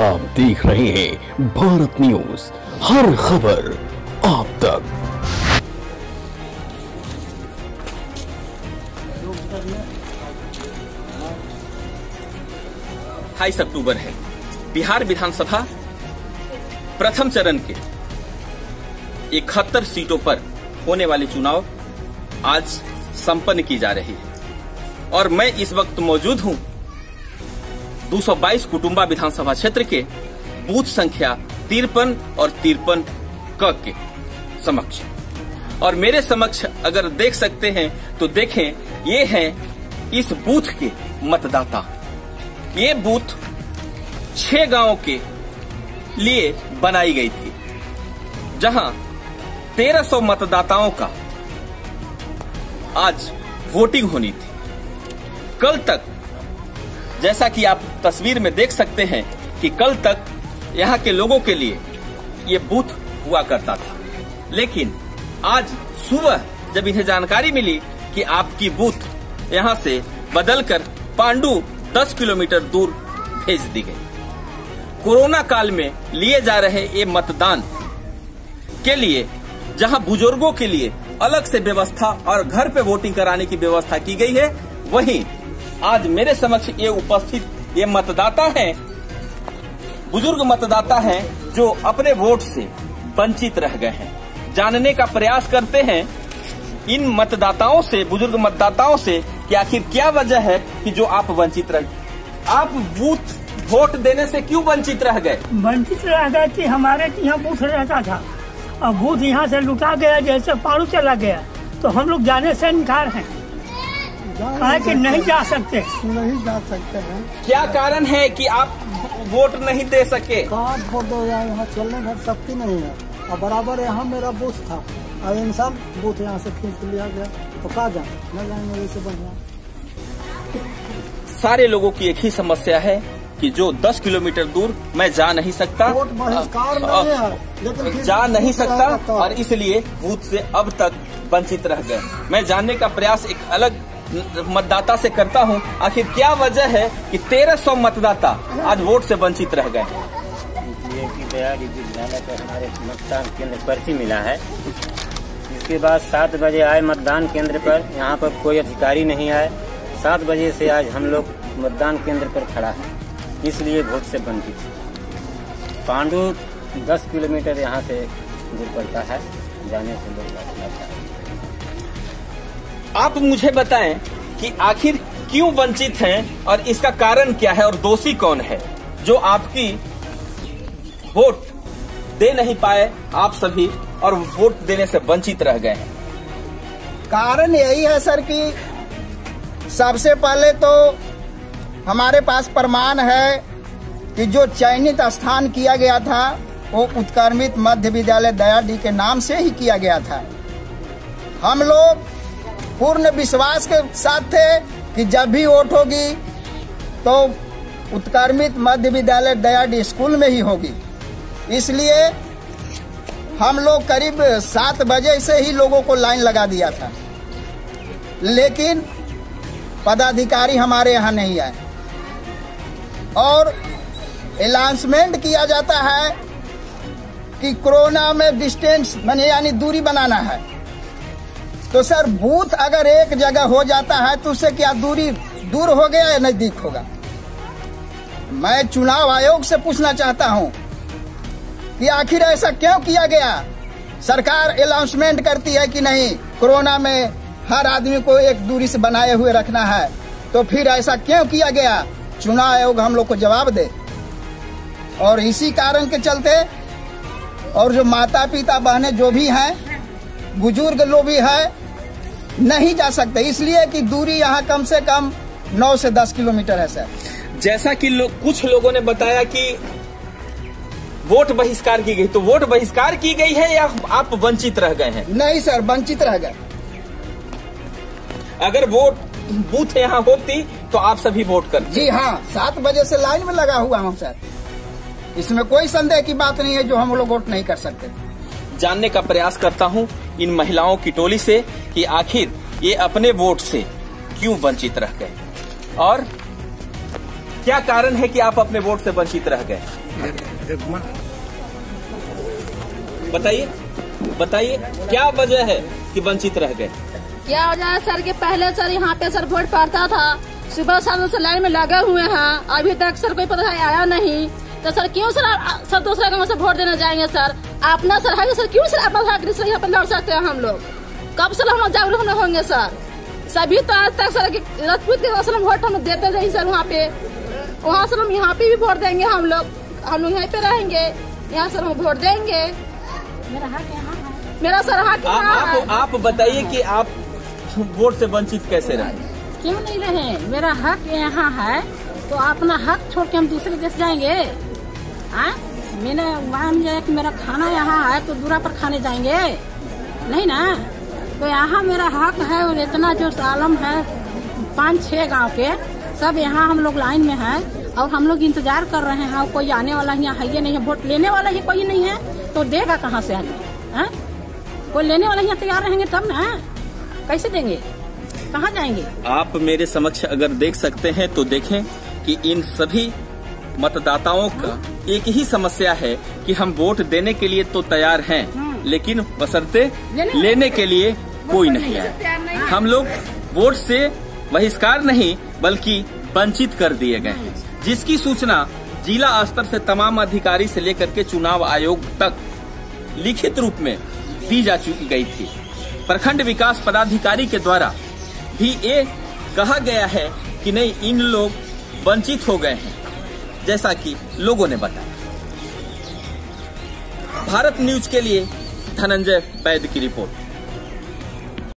आप देख रहे हैं भारत न्यूज, हर खबर आप तक। 28 अक्टूबर है। बिहार विधानसभा प्रथम चरण के 71 सीटों पर होने वाले चुनाव आज संपन्न की जा रही है और मैं इस वक्त मौजूद हूं 222 कुटुंबा विधानसभा क्षेत्र के बूथ संख्या 53 और 53 क के समक्ष। और मेरे समक्ष अगर देख सकते हैं तो देखें, ये हैं इस बूथ के मतदाता। ये बूथ 6 गांवों के लिए बनाई गई थी, जहां 1300 मतदाताओं का आज वोटिंग होनी थी। कल तक, जैसा कि आप तस्वीर में देख सकते हैं कि कल तक यहाँ के लोगों के लिए ये बूथ हुआ करता था, लेकिन आज सुबह जब इन्हें जानकारी मिली कि आपकी बूथ यहाँ से बदलकर पांडु 10 किलोमीटर दूर भेज दी गई। कोरोना काल में लिए जा रहे ये मतदान के लिए, जहां बुजुर्गों के लिए अलग से व्यवस्था और घर पे वोटिंग कराने की व्यवस्था की गई है, वहीं आज मेरे समक्ष ये उपस्थित ये मतदाता हैं, बुजुर्ग मतदाता हैं, जो अपने वोट से वंचित रह गए हैं। जानने का प्रयास करते हैं इन मतदाताओं से, बुजुर्ग मतदाताओं से, कि आखिर क्या वजह है कि जो आप वंचित रह गए। आप बूथ वोट देने से क्यों वंचित रह गए? वंचित रह गए कि हमारे यहाँ बूथ रहता था और बूथ यहाँ से लुटा गया, जैसे पारू चला गया, तो हम लोग जाने से इनकार हैं। कहा कि नहीं जा सकते हैं। क्या कारण है कि आप वोट नहीं दे सके? कहाँ वोट दो, यहाँ चलने भर शक्ति नहीं है और बराबर यहाँ मेरा बूथ था और इंसान बूथ यहाँ से खींच लिया गया, तो कहा जाए न जाएंगे वैसे बढ़िया। सारे लोगों की एक ही समस्या है कि जो 10 किलोमीटर दूर मैं जा नहीं सकता, वोट बहिष्कार नहीं है, लेकिन जा नहीं सकता और इसलिए बूथ से अब तक वंचित रह गए। मैं जानने का प्रयास एक अलग मतदाता से करता हूं, आखिर क्या वजह है कि 1300 मतदाता आज वोट से वंचित रह गए। इसलिए कि दयारी विद्यालय पर हमारे मतदान केंद्र पर्ची मिला है। इसके बाद 7 बजे आए मतदान केंद्र पर, यहाँ पर कोई अधिकारी नहीं आए। 7 बजे से आज हम लोग मतदान केंद्र पर खड़ा है, इसलिए वोट से वंचित। पांडु 10 किलोमीटर यहाँ से दूर पड़ता है, जाने से लोग जाता है। आप मुझे बताएं कि आखिर क्यों वंचित हैं और इसका कारण क्या है और दोषी कौन है जो आपकी वोट दे नहीं पाए आप सभी और वोट देने से वंचित रह गए हैं? कारण यही है सर कि सबसे पहले तो हमारे पास प्रमाण है कि जो चयनित स्थान किया गया था वो उत्क्रमित मध्य विद्यालय दयाडी के नाम से ही किया गया था। हम लोग पूर्ण विश्वास के साथ थे कि जब भी वोट होगी तो उत्क्रमित मध्य विद्यालय दयाडी स्कूल में ही होगी। इसलिए हम लोग करीब 7 बजे से ही लोगों को लाइन लगा दिया था, लेकिन पदाधिकारी हमारे यहाँ नहीं आए और अनाउंसमेंट किया जाता है कि कोरोना में डिस्टेंस यानी दूरी बनाना है। तो सर, बूथ अगर एक जगह हो जाता है तो उससे क्या दूरी दूर हो गया या नजदीक होगा? मैं चुनाव आयोग से पूछना चाहता हूं कि आखिर ऐसा क्यों किया गया? सरकार अनाउंसमेंट करती है कि नहीं, कोरोना में हर आदमी को एक दूरी से बनाए हुए रखना है, तो फिर ऐसा क्यों किया गया? चुनाव आयोग हम लोग को जवाब दे। और इसी कारण के चलते, और जो माता पिता बहनें जो भी हैं, बुजुर्ग लोग भी है, नहीं जा सकते, इसलिए कि दूरी यहाँ कम से कम 9 से 10 किलोमीटर है सर। जैसा कि कुछ लोगों ने बताया कि वोट बहिष्कार की गई, तो वोट बहिष्कार की गई है या आप वंचित रह गए हैं? नहीं सर, वंचित रह गए। अगर वोट बूथ यहाँ होती तो आप सभी वोट करते? जी हाँ, 7 बजे से लाइन में लगा हुआ हूँ सर, इसमें कोई संदेह की बात नहीं है जो हम लोग वोट नहीं कर सकते। जानने का प्रयास करता हूं इन महिलाओं की टोली से कि आखिर ये अपने वोट से क्यों वंचित रह गए और क्या कारण है कि आप अपने वोट से वंचित रह गए? बताइए बताइए क्या वजह है कि वंचित रह गए? क्या वजह है सर कि पहले सर यहाँ पे सर वोट पड़ता था, सुबह सालों से लाइन में लगे हुए हैं, अभी तक सर कोई पता आया नहीं। तो सर क्यों सर दूसरे गाँव से वोट देने जाएंगे सर? अपना सर है सर, क्यों सर अपना हक सर यहाँ पे लड़ सकते हैं हम लोग? कब सर हम लोग जागरूक होंगे सर? सभी तो आज तक सर राजपूत के सर वोट हम देते रहे सर वहाँ पे, वहाँ सर हम यहाँ पे भी वोट देंगे। हम लोग यहीं पे रहेंगे, यहाँ सर हम वोट देंगे। मेरा हक यहाँ है, मेरा सर हक यहाँ है। आप बताइए कि आप वोट से वंचित कैसे रहे? क्यों नहीं रहे? मेरा हक यहाँ है तो अपना हक छोड़ के हम दूसरे देश जाएंगे? मैंने मान लिया कि मेरा खाना यहाँ है तो दूरा पर खाने जाएंगे नहीं ना। तो यहाँ मेरा हक है और इतना जो आलम है 5-6 गांव के सब यहाँ हम लोग लाइन में हैं और हम लोग इंतजार कर रहे हैं। कोई आने वाला यहाँ है ये नहीं है, वोट लेने वाला ही कोई नहीं है तो देगा कहाँ से आदमी? कोई लेने वाला यहाँ तैयार रहेंगे तब ना, कैसे देंगे? कहाँ जाएंगे? आप मेरे समक्ष अगर देख सकते हैं तो देखें कि इन सभी मतदाताओं का एक ही समस्या है कि हम वोट देने के लिए तो तैयार हैं, लेकिन बशर्ते लेने के लिए कोई नहीं है। हम लोग वोट से बहिष्कार नहीं बल्कि वंचित कर दिए गए हैं, जिसकी सूचना जिला स्तर से तमाम अधिकारी से लेकर के चुनाव आयोग तक लिखित रूप में दी जा चुकी गई थी। प्रखंड विकास पदाधिकारी के द्वारा भी ये कहा गया है कि नहीं, इन लोग वंचित हो गए हैं, जैसा कि लोगों ने बताया। भारत न्यूज के लिए धनंजय वैद्य की रिपोर्ट।